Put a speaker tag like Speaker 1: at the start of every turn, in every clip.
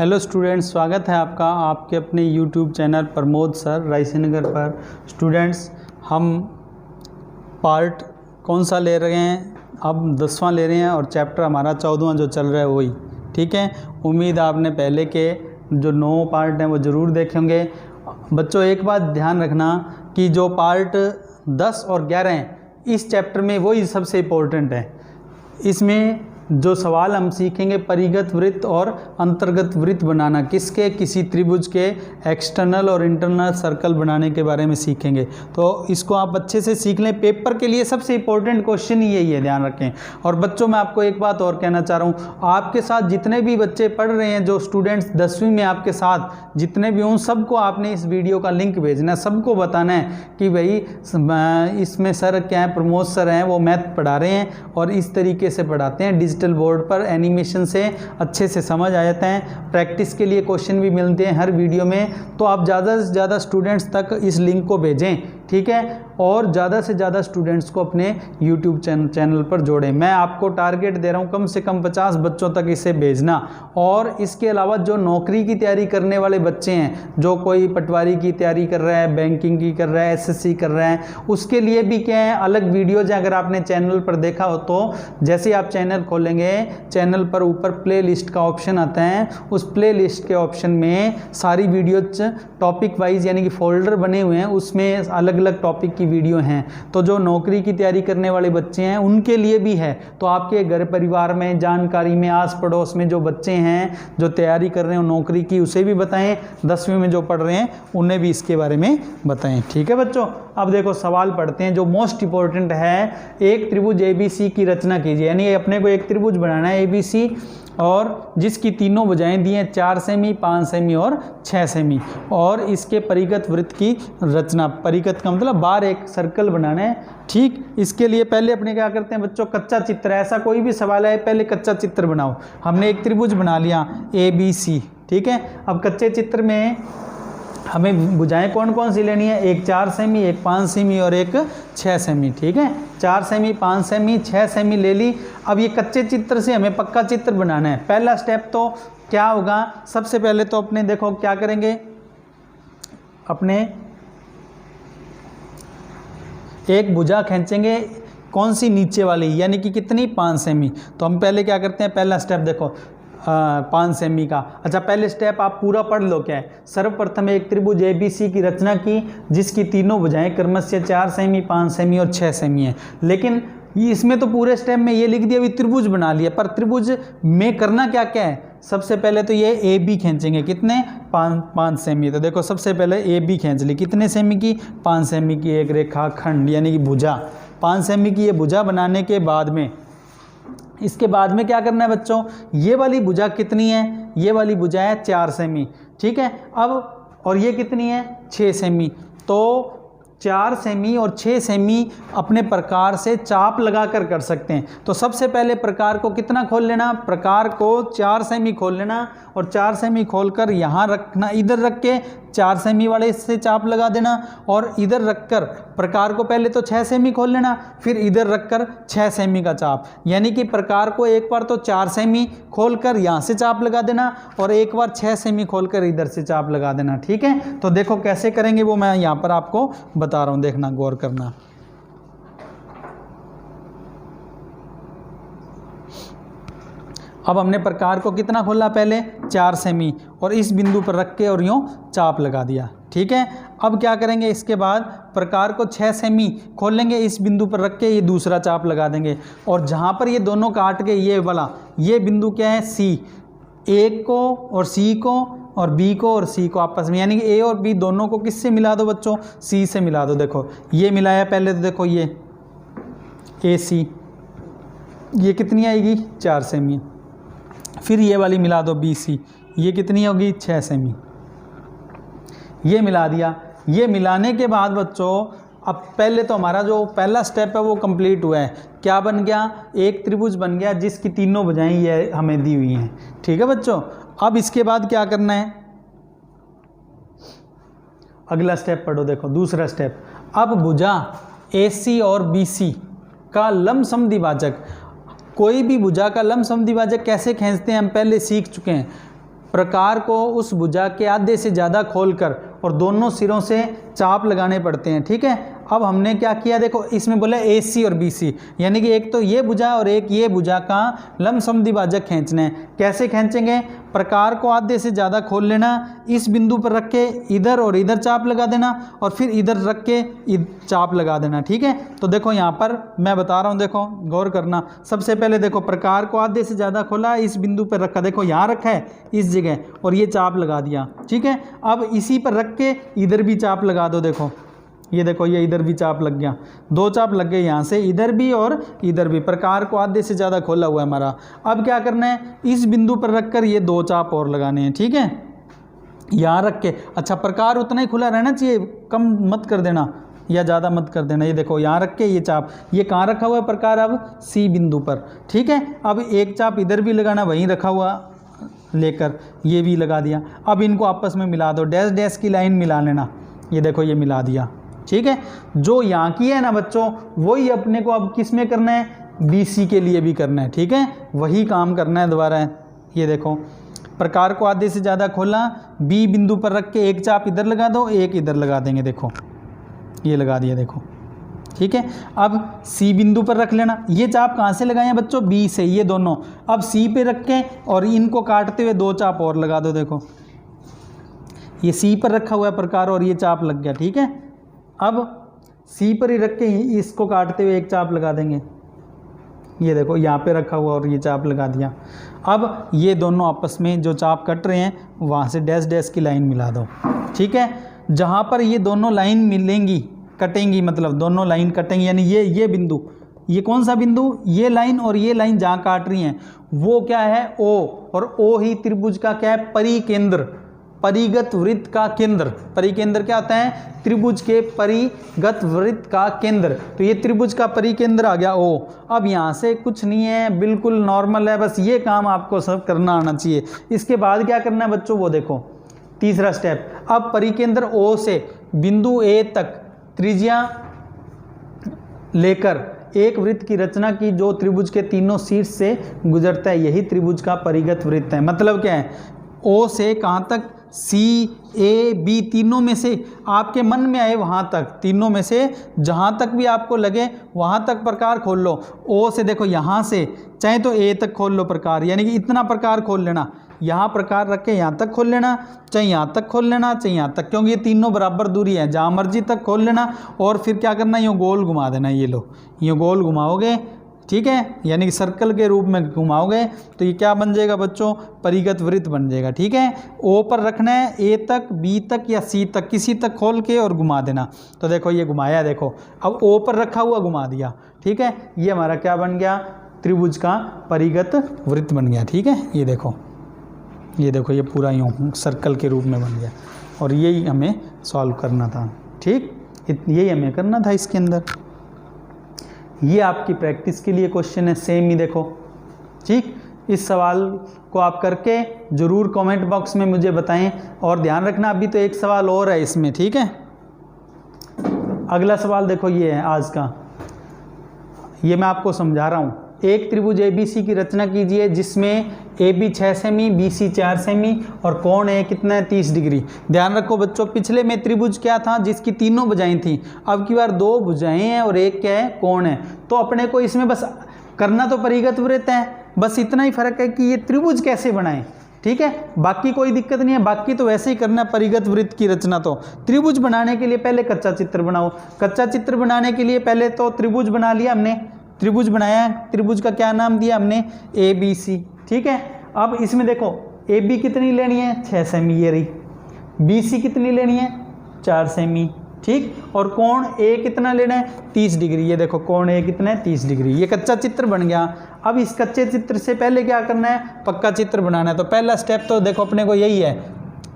Speaker 1: Hello students, स्वागत है आपका आपके अपने यूट्यूब चैनल प्रमोद सर रायसीनगर पर। स्टूडेंट्स, हम पार्ट कौन सा ले रहे हैं? अब 10वां ले रहे हैं और चैप्टर हमारा 14वां जो चल रहा है वही। ठीक है, उम्मीद आपने पहले के जो 9 पार्ट हैं वो ज़रूर देखेंगे। बच्चों, एक बात ध्यान रखना कि जो पार्ट 10 और 11 हैं इस चैप्टर में वही सबसे इम्पोर्टेंट है। इसमें जो सवाल हम सीखेंगे, परिगत वृत्त और अंतर्गत वृत्त बनाना, किसी त्रिभुज के एक्सटर्नल और इंटरनल सर्कल बनाने के बारे में सीखेंगे। तो इसको आप अच्छे से सीख लें, पेपर के लिए सबसे इम्पोर्टेंट क्वेश्चन ही यही है, ध्यान रखें। और बच्चों, मैं आपको एक बात और कहना चाह रहा हूँ, आपके साथ जितने भी बच्चे पढ़ रहे हैं, जो स्टूडेंट्स 10वीं में आपके साथ जितने भी हों, सबको आपने इस वीडियो का लिंक भेजना है, सबको बताना है कि भाई इसमें सर क्या है, प्रमोद सर हैं, वो मैथ पढ़ा रहे हैं और इस तरीके से पढ़ाते हैं। डिजिटल बोर्ड पर एनिमेशन से अच्छे से समझ आ जाते हैं। प्रैक्टिस के लिए क्वेश्चन भी मिलते हैं हर वीडियो में। तो आप ज़्यादा से ज़्यादा स्टूडेंट्स तक इस लिंक को भेजें, ठीक है, और ज़्यादा से ज़्यादा स्टूडेंट्स को अपने यूट्यूब चैनल पर जोड़ें। मैं आपको टारगेट दे रहा हूँ कम से कम 50 बच्चों तक इसे भेजना। और इसके अलावा जो नौकरी की तैयारी करने वाले बच्चे हैं, जो कोई पटवारी की तैयारी कर रहा है, बैंकिंग की कर रहा है, SSC कर रहा है, उसके लिए भी क्या है, अलग वीडियोज हैं। अगर आपने चैनल पर देखा हो तो जैसे आप चैनल खोलेंगे, चैनल पर ऊपर प्ले लिस्ट का ऑप्शन आता है, उस प्ले लिस्ट के ऑप्शन में सारी वीडियोज टॉपिक वाइज यानी कि फोल्डर बने हुए हैं, उसमें अलग अलग टॉपिक की वीडियो हैं। तो जो नौकरी की तैयारी करने वाले बच्चे हैं उनके लिए भी है। तो आपके घर परिवार में, जानकारी में, आस पड़ोस में जो बच्चे हैं जो तैयारी कर रहे हो नौकरी की, उसे भी बताएं। 10वीं में जो पढ़ रहे हैं उन्हें भी इसके बारे में बताएं। ठीक है बच्चों, अब देखो सवाल पढ़ते हैं जो मोस्ट इंपॉर्टेंट है। एक त्रिभुज ABC की रचना कीजिए, यानी अपने को एक त्रिभुज बनाना है ABC, और जिसकी तीनों भुजाएं दी हैं 4 सेमी, 5 सेमी और 6 सेमी, और इसके परिगत वृत्त की रचना। परिगत का मतलब बाहर एक सर्कल बनाना है। ठीक, इसके लिए पहले अपने क्या करते हैं बच्चों, कच्चा चित्र। ऐसा कोई भी सवाल है, पहले कच्चा चित्र बनाओ। हमने एक त्रिभुज बना लिया ABC, ठीक है। अब कच्चे चित्र में हमें भुजाएं कौन कौन सी लेनी है, एक 4 सेमी, एक 5 सेमी और एक 6 सेमी। ठीक है, 4 सेमी, 5 सेमी, 6 सेमी ले ली। अब ये कच्चे चित्र से हमें पक्का चित्र बनाना है। पहला स्टेप तो क्या होगा, सबसे पहले तो अपने देखो क्या करेंगे, अपने एक भुजा खींचेंगे, कौन सी, नीचे वाली, यानी कि कितनी, 5 सेमी। तो हम पहले क्या करते हैं, पहला स्टेप देखो 5 सेमी का। अच्छा, पहले स्टेप आप पूरा पढ़ लो क्या है। सर्वप्रथम एक त्रिभुज ABC की रचना की जिसकी तीनों भुजाएं क्रमशः 4 सेमी, 5 सेमी और 6 सेमी है। लेकिन इसमें तो पूरे स्टेप में ये लिख दिया भी त्रिभुज बना लिया, पर त्रिभुज में करना क्या क्या है। सबसे पहले तो ये AB खींचेंगे, कितने, 5 सेमी। तो देखो सबसे पहले AB खींच ली, कितने सेमी की, 5 सेमी की एक रेखा खंड यानी कि भुजा। 5 सेमी की ये भुजा बनाने के बाद में, इसके बाद में क्या करना है बच्चों, ये वाली भुजा कितनी है, ये वाली भुजा है 4 सेमी, ठीक है। अब और ये कितनी है, 6 सेमी। तो 4 सेमी और 6 सेमी अपने प्रकार से चाप लगाकर कर सकते हैं। तो सबसे पहले प्रकार को कितना खोल लेना, प्रकार को 4 सेमी खोल लेना, और 4 सेमी खोलकर यहाँ रखना, इधर रख के 4 सेमी वाले से चाप लगा देना, और इधर रखकर प्रकार को पहले तो 6 सेमी खोल लेना, फिर इधर रखकर 6 सेमी का चाप, यानी कि प्रकार को एक बार तो 4 सेमी खोलकर यहाँ से चाप लगा देना, और एक बार 6 सेमी खोलकर इधर से चाप लगा देना। ठीक है, तो देखो कैसे करेंगे वो मैं यहाँ पर आपको बता रहा हूँ, देखना, गौर करना। अब हमने प्रकार को कितना खोला, पहले 4 सेमी, और इस बिंदु पर रख के और यूँ चाप लगा दिया। ठीक है, अब क्या करेंगे, इसके बाद प्रकार को 6 सेमी खोल लेंगे, इस बिंदु पर रख के ये दूसरा चाप लगा देंगे, और जहाँ पर ये दोनों काट के ये वाला, ये बिंदु क्या है, C, A को और C को और B को और C को आपस में, यानी कि A और B दोनों को किससे मिला दो बच्चों, C से मिला दो। देखो ये मिलाया पहले, तो देखो ये AC, ये कितनी आएगी, 4 सेमी। फिर ये वाली मिला दो BC, ये कितनी होगी, 6 सेमी। ये मिला दिया। ये मिलाने के बाद बच्चों, अब पहले तो हमारा जो पहला स्टेप है वो कंप्लीट हुआ है। क्या बन गया, एक त्रिभुज बन गया जिसकी तीनों भुजाएं ये हमें दी हुई हैं। ठीक है बच्चों, अब इसके बाद क्या करना है, अगला स्टेप पढ़ो, देखो दूसरा स्टेप। अब भुजा AC और BC का लंब समद्विभाजक, कोई भी भुजा का लंब समद्विभाजक कैसे खींचते हैं हम पहले सीख चुके हैं। प्रकार को उस भुजा के आधे से ज़्यादा खोलकर और दोनों सिरों से चाप लगाने पड़ते हैं। ठीक है, अब हमने क्या किया, देखो इसमें बोला AC और BC, यानी कि एक तो ये भुजा और एक ये भुजा का लंबसमद्विभाजक खींचना है। कैसे खींचेंगे, प्रकार को आधे से ज़्यादा खोल लेना, इस बिंदु पर रख के इधर और इधर चाप लगा देना और फिर इधर रख के चाप लगा देना। ठीक है, तो देखो यहाँ पर मैं बता रहा हूँ, देखो गौर करना। सबसे पहले देखो प्रकार को आधे से ज़्यादा खोला, इस बिंदु पर रखा, देखो यहाँ रखा है इस जगह और ये चाप लगा दिया। ठीक है, अब इसी पर रख के इधर भी चाप लगा दो। देखो ये देखो ये इधर भी चाप लग गया, दो चाप लग गए यहाँ से, इधर भी और इधर भी। प्रकार को आधे से ज़्यादा खोला हुआ है हमारा। अब क्या करना है, इस बिंदु पर रखकर ये दो चाप और लगाने हैं। ठीक है, यहाँ रख के, अच्छा प्रकार उतना ही खुला रहना चाहिए, कम मत कर देना या ज़्यादा मत कर देना। ये देखो यहाँ रख के ये चाप, ये कहाँ रखा हुआ है प्रकार, अब C बिंदु पर। ठीक है, अब एक चाप इधर भी लगाना, वहीं रखा हुआ लेकर ये भी लगा दिया। अब इनको आपस में मिला दो, डैश डैश की लाइन मिला लेना। ये देखो ये मिला दिया। ठीक है, जो यहाँ की है ना बच्चों, वही अपने को अब किस में करना है, BC के लिए भी करना है। ठीक है, वही काम करना है दोबारा। ये देखो प्रकार को आधे से ज़्यादा खोलना, B बिंदु पर रख के एक चाप इधर लगा दो, एक इधर लगा देंगे। देखो ये लगा दिया, देखो। ठीक है, अब C बिंदु पर रख लेना। ये चाप कहाँ से लगाए हैं बच्चों, B से, ये दोनों। अब C पे रख के और इनको काटते हुए दो चाप और लगा दो। देखो ये C पर रखा हुआ है प्रकार और ये चाप लग गया। ठीक है, अब C पर ही रख के इसको काटते हुए एक चाप लगा देंगे। ये देखो यहाँ पे रखा हुआ और ये चाप लगा दिया। अब ये दोनों आपस में जो चाप कट रहे हैं वहाँ से डैश डैश की लाइन मिला दो। ठीक है, जहाँ पर ये दोनों लाइन मिलेंगी, कटेंगी, मतलब दोनों लाइन कटेंगी, यानी ये बिंदु, ये कौन सा बिंदु, ये लाइन और ये लाइन जहाँ काट रही हैं वो क्या है, O, और O ही त्रिभुज का क्या है, परिकेंद्र, परिगत वृत्त का केंद्र। परिकेंद्र क्या होता है, त्रिभुज के परिगत वृत्त का केंद्र। तो ये त्रिभुज का परिकेंद्र आ गया O। अब यहाँ से कुछ नहीं है, बिल्कुल नॉर्मल है, बस ये काम आपको सब करना आना चाहिए। इसके बाद क्या करना है बच्चों, वो देखो तीसरा स्टेप। अब परिकेंद्र O से बिंदु A तक त्रिज्या लेकर एक वृत्त की रचना की जो त्रिभुज के तीनों शीर्ष से गुजरता है, यही त्रिभुज का परिगत वृत्त है। मतलब क्या है, O से कहाँ तक, C, A, B, तीनों में से आपके मन में आए वहाँ तक, तीनों में से जहाँ तक भी आपको लगे वहाँ तक प्रकार खोल लो। O से देखो यहाँ से चाहे तो A तक खोल लो प्रकार, यानी कि इतना प्रकार खोल लेना, यहाँ प्रकार रख के यहाँ तक खोल लेना, चाहे यहाँ तक खोल लेना, चाहे यहाँ तक, क्योंकि ये तीनों बराबर दूरी है, जहाँ मर्जी तक खोल लेना। और फिर क्या करना, यूँ गोल घुमा देना। ये लो, यूँ गोल घुमाओगे, ठीक है, यानी कि सर्कल के रूप में घुमाओगे तो ये क्या बन जाएगा बच्चों, परिगत वृत्त बन जाएगा। ठीक है, O पर रखना है, A तक, B तक या C तक, किसी तक खोल के और घुमा देना। तो देखो ये घुमाया, देखो अब O पर रखा हुआ घुमा दिया। ठीक है, ये हमारा क्या बन गया, त्रिभुज का परिगत वृत्त बन गया। ठीक है, ये देखो ये पूरा यूँ सर्कल के रूप में बन गया। और यही हमें सॉल्व करना था। ठीक, यही हमें करना था इसके अंदर। ये आपकी प्रैक्टिस के लिए क्वेश्चन है, सेम ही देखो। ठीक, इस सवाल को आप करके ज़रूर कमेंट बॉक्स में मुझे बताएं। और ध्यान रखना अभी तो एक सवाल और है इसमें। ठीक है, अगला सवाल देखो ये है आज का, ये मैं आपको समझा रहा हूँ। एक त्रिभुज ABC की रचना कीजिए जिसमें AB 6 सेमी, BC 4 सेमी और कोण है कितना है, 30 डिग्री। ध्यान रखो बच्चों, पिछले में त्रिभुज क्या था, जिसकी तीनों भुजाएं थी। अब की बार दो भुजाएं हैं और एक क्या है, कोण है। तो अपने को इसमें बस करना तो परिगत वृत्त है, बस इतना ही फर्क है कि ये त्रिभुज कैसे बनाएं। ठीक है, बाकी कोई दिक्कत नहीं है, बाकी तो वैसे ही करना परिगत वृत्त की रचना। तो त्रिभुज बनाने के लिए पहले कच्चा चित्र बनाओ। कच्चा चित्र बनाने के लिए पहले तो त्रिभुज बना लिया हमने, त्रिभुज बनाया, त्रिभुज का क्या नाम दिया हमने, ABC। ठीक है, अब इसमें देखो AB कितनी लेनी है, 6 सेमी ये रही, BC कितनी लेनी है, 4 सेमी। ठीक, और कोण A कितना लेना है, 30 डिग्री। ये देखो कोण A कितना है, 30 डिग्री। ये कच्चा चित्र बन गया। अब इस कच्चे चित्र से पहले क्या करना है, पक्का चित्र बनाना है। तो पहला स्टेप तो देखो अपने को यही है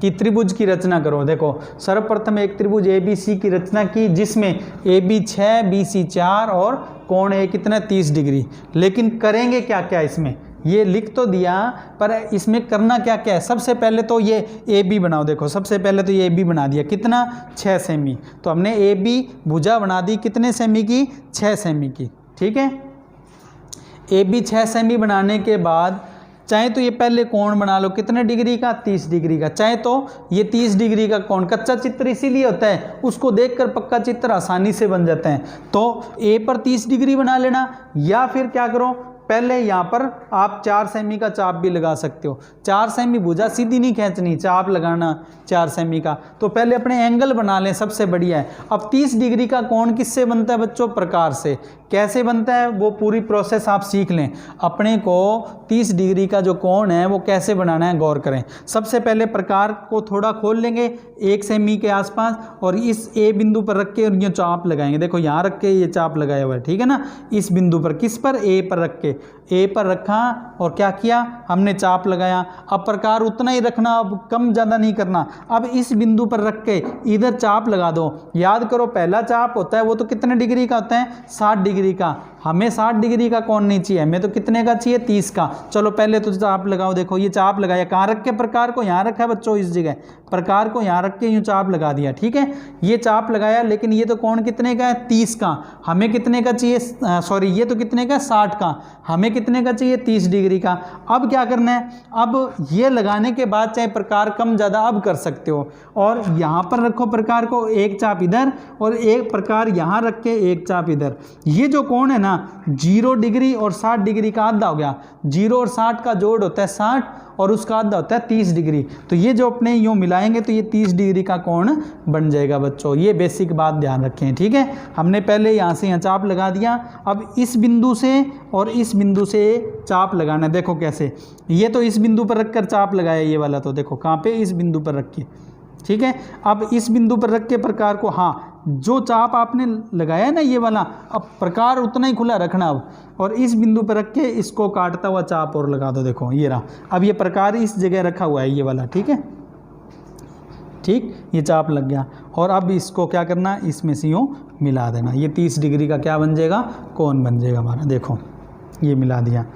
Speaker 1: कि त्रिभुज की रचना करो। देखो सर्वप्रथम एक त्रिभुज ABC की रचना की जिसमें AB 6, BC 4 और कोण A कितना, 30 डिग्री। लेकिन करेंगे क्या क्या इसमें, ये लिख तो दिया पर इसमें करना क्या क्या है। सबसे पहले तो ये AB बनाओ। देखो सबसे पहले तो ये AB बना दिया, कितना, 6 सेमी। तो हमने AB भुजा बना दी कितने सेमी की, 6 सेमी की। ठीक है, AB 6 सेमी बनाने के बाद चाहे तो ये पहले कोण बना लो कितने डिग्री का, 30 डिग्री का, चाहे तो ये 30 डिग्री का कोण। कच्चा चित्र इसीलिए होता है, उसको देखकर पक्का चित्र आसानी से बन जाते हैं। तो ए पर 30 डिग्री बना लेना, या फिर क्या करो, पहले यहाँ पर आप 4 सेमी का चाप भी लगा सकते हो। 4 सेमी भुजा सीधी नहीं खींचनी, चाप लगाना 4 सेमी का। तो पहले अपने एंगल बना लें, सबसे बढ़िया है। अब 30 डिग्री का कोण किससे बनता है बच्चों, प्रकार से। कैसे बनता है वो पूरी प्रोसेस आप सीख लें। अपने को 30 डिग्री का जो कोण है वो कैसे बनाना है गौर करें। सबसे पहले प्रकार को थोड़ा खोल लेंगे 1 सेमी के आसपास, और इस ए बिंदु पर रख के और ये चाप लगाएंगे। देखो यहाँ रख के ये चाप लगाया हुआ है, ठीक है ना। इस बिंदु पर, किस पर, ए पर रख के, ए पर रखा और क्या किया हमने, चाप लगाया। अब प्रकार उतना ही रखना, अब कम ज़्यादा नहीं करना। अब इस बिंदु पर रख के इधर चाप लगा दो। याद करो पहला चाप होता है वो तो कितने डिग्री का होता है, 60 डिग्री का। हमें 60 डिग्री का कोण नहीं चाहिए, हमें तो कितने का चाहिए, 30 का। चलो पहले तो चाप लगाओ। देखो ये चाप लगाया, कहाँ रख के, प्रकार को यहाँ रखा है बच्चों, इस जगह प्रकार को यहाँ रख के यूँ चाप लगा दिया, ठीक है। ये चाप लगाया, लेकिन ये तो कोण कितने का है, 30 का। हमें कितने का चाहिए, सॉरी ये तो कितने का, 60 का। हमें कितने का चाहिए, 30 डिग्री का। अब क्या करना है, अब ये लगाने के बाद चाहे प्रकार कम ज़्यादा अब कर सकते हो। और यहाँ पर रखो प्रकार को, एक चाप इधर और एक प्रकार यहाँ रख के एक चाप इधर। ये जो कोण है ना 0 डिग्री और 60 डिग्री का आधा हो गया। 0 और 60 का जोड़ होता है 60 और उसका आधा होता है 30 डिग्री। तो ये जो अपने यूँ मिलाएंगे तो ये 30 डिग्री का कोण बन जाएगा बच्चों। ये बेसिक बात ध्यान रखें, ठीक है। हमने पहले यहाँ से यहाँ चाप लगा दिया। अब इस बिंदु से और इस बिंदु से चाप लगाना है। देखो कैसे, ये तो इस बिंदु पर रखकर चाप लगाया, ये वाला तो देखो कहाँ पे, इस बिंदु पर रख के, ठीक है। अब इस बिंदु पर रख के प्रकार को, हाँ जो चाप आपने लगाया है ना ये वाला, अब प्रकार उतना ही खुला रखना अब, और इस बिंदु पर रख के इसको काटता हुआ चाप और लगा दो। देखो ये रहा, अब ये प्रकार इस जगह रखा हुआ है ये वाला, ठीक है, ठीक, ये चाप लग गया। और अब इसको क्या करना, इसमें से यूँ मिला देना। ये 30 डिग्री का क्या बन जाएगा, कोण बन जाएगा हमारा। देखो ये मिला दिया,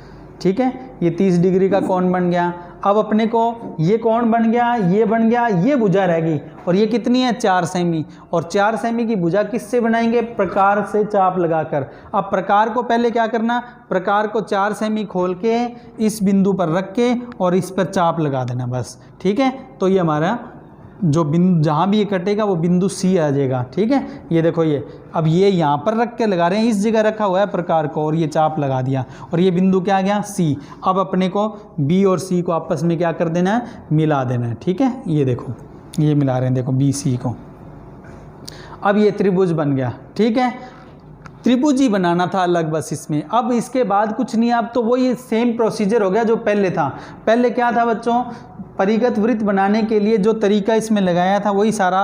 Speaker 1: ठीक है, ये 30 डिग्री का कोण बन गया। अब अपने को ये कोण बन गया, ये बन गया, ये भुजा रहेगी, और ये कितनी है, 4 सेमी। और 4 सेमी की भुजा किससे बनाएंगे, प्रकार से चाप लगाकर। अब प्रकार को पहले क्या करना, प्रकार को 4 सेमी खोल के इस बिंदु पर रख के और इस पर चाप लगा देना बस, ठीक है। तो ये हमारा जो बिंदु, जहाँ भी ये कटेगा वो बिंदु सी आ जाएगा, ठीक है। ये देखो ये, अब ये यहाँ पर रख के लगा रहे हैं, इस जगह रखा हुआ है प्रकार को, और ये चाप लगा दिया, और ये बिंदु क्या आ गया, सी। अब अपने को बी और सी को आपस में क्या कर देना है, मिला देना है, ठीक है। ये देखो ये मिला रहे हैं, देखो बी सी को। अब ये त्रिभुज बन गया, ठीक है। त्रिभुज ही बनाना था अलग बस इसमें। अब इसके बाद कुछ नहीं, अब तो वही सेम प्रोसीजर हो गया जो पहले था। पहले क्या था बच्चों, परिगत वृत्त बनाने के लिए जो तरीका इसमें लगाया था वही सारा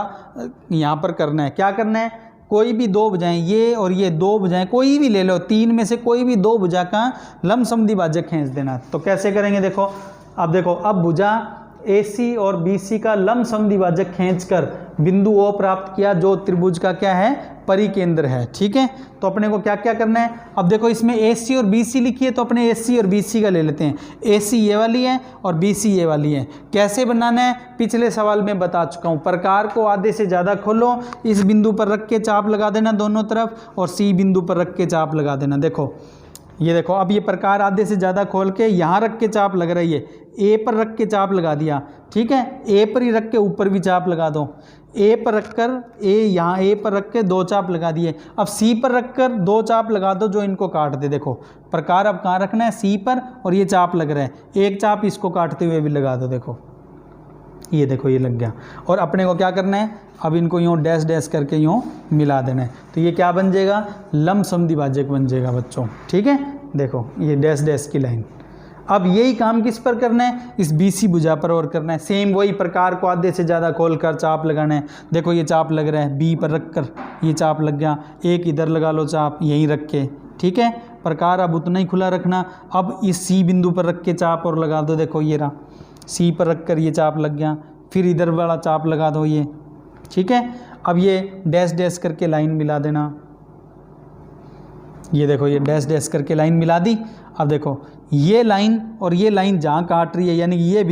Speaker 1: यहाँ पर करना है। क्या करना है, कोई भी 2 भुजाएं, ये और ये 2 भुजाएं कोई भी ले लो, 3 में से कोई भी 2 भुजा का लंबसम द्विभाजक खींच देना। तो कैसे करेंगे, देखो अब देखो, अब भुजा AC और BC का लंबसम द्विभाजक खींचकर बिंदु O प्राप्त किया, जो त्रिभुज का क्या है, परिकेंद्र है, ठीक है। तो अपने को क्या क्या करना है, अब देखो इसमें AC और BC लिखी है, तो अपने AC और BC का ले लेते हैं। AC ये वाली है और BC ये वाली है। कैसे बनाना है, पिछले सवाल में बता चुका हूँ। प्रकार को आधे से ज़्यादा खोलो, इस बिंदु पर रख के चाप लगा देना दोनों तरफ, और C बिंदु पर रख के चाप लगा देना। देखो ये देखो, अब ये प्रकार आधे से ज़्यादा खोल के यहाँ रख के चाप लग रही है, ए पर रख के चाप लगा दिया, ठीक है। ए पर ही रख के ऊपर भी चाप लगा दो, ए पर रखकर यहाँ ए पर रख के 2 चाप लगा दिए। अब सी पर रखकर 2 चाप लगा दो जो इनको काट दे। देखो प्रकार अब कहाँ रखना है, सी पर, और ये चाप लग रहा है, एक चाप इसको काटते हुए भी लगा दो। देखो ये देखो ये लग गया। और अपने को क्या करना है, अब इनको यूँ डैश डैश करके यूँ मिला देना है। तो ये क्या बन जाएगा, लंबसम द्विभाजक बन जाएगा बच्चों, ठीक है। देखो ये डैश डैश की लाइन। अब यही काम किस पर करना है, इस BC भुजा पर और करना है। सेम वही प्रकार को आधे से ज़्यादा खोलकर चाप लगाना है। देखो ये चाप लग रहा है, B पर रख कर ये चाप लग गया, एक इधर लगा लो चाप यहीं रख के, ठीक है। प्रकार अब उतना ही खुला रखना। अब इस C बिंदु पर रख के चाप और लगा दो। देखो ये रहा, C पर रख कर ये चाप लग गया, फिर इधर वाला चाप लगा दो ये, ठीक है। अब ये डैश डैश करके लाइन मिला देना। ये देखो ये डैश डैश करके लाइन मिला दी। अब देखो ये लाइन और ये लाइन जहाँ काट रही है, यानी ये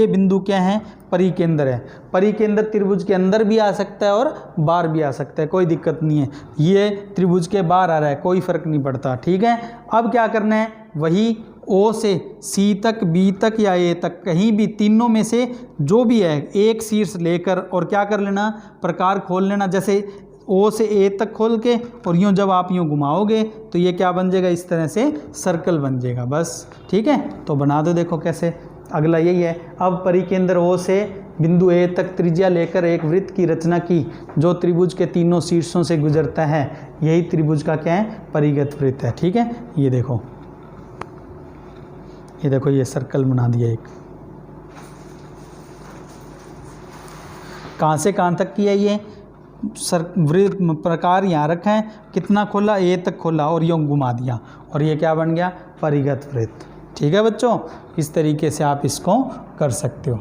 Speaker 1: बिंदु क्या है, परिकेंद्र है। परिकेंद्र त्रिभुज के अंदर भी आ सकता है और बाहर भी आ सकता है, कोई दिक्कत नहीं है। ये त्रिभुज के बाहर आ रहा है, कोई फर्क नहीं पड़ता, ठीक है। अब क्या करना है, वही ओ से सी तक, बी तक या ए तक, कहीं भी तीनों में से जो भी है एक शीर्ष लेकर और क्या कर लेना, प्रकार खोल लेना। जैसे ओ से ए तक खोल के और यूँ जब आप यूँ घुमाओगे तो ये क्या बन जाएगा, इस तरह से सर्कल बन जाएगा बस। ठीक है, तो बना दो, देखो कैसे। अगला यही है, अब परिकेंद्र ओ से बिंदु ए तक त्रिज्या लेकर एक वृत्त की रचना की जो त्रिभुज के तीनों शीर्षों से गुजरता है, यही त्रिभुज का क्या है, परिगत वृत्त है। ठीक है, ये देखो, ये देखो, ये सर्कल बना दिया एक। कहाँ से कहाँ तक किया, ये वृत्त प्रकार यहाँ रखा है, कितना खोला, ए तक खोला और यूँ घुमा दिया और ये क्या बन गया, परिगत वृत्त। ठीक है बच्चों, इस तरीके से आप इसको कर सकते हो।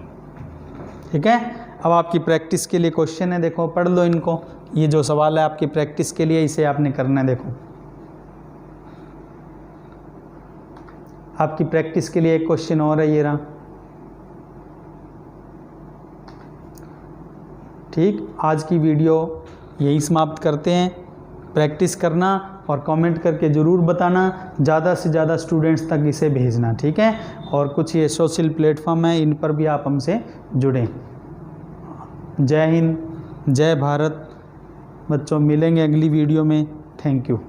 Speaker 1: ठीक है, अब आपकी प्रैक्टिस के लिए क्वेश्चन है, देखो पढ़ लो इनको। ये जो सवाल है आपकी प्रैक्टिस के लिए, इसे आपने करना है। देखो आपकी प्रैक्टिस के लिए एक क्वेश्चन और है, ये रहा। ठीक, आज की वीडियो यही समाप्त करते हैं। प्रैक्टिस करना और कमेंट करके ज़रूर बताना, ज़्यादा से ज़्यादा स्टूडेंट्स तक इसे भेजना। ठीक है, और कुछ ये सोशल प्लेटफॉर्म है, इन पर भी आप हमसे जुड़ें। जय हिंद, जय भारत बच्चों, मिलेंगे अगली वीडियो में। Thank you.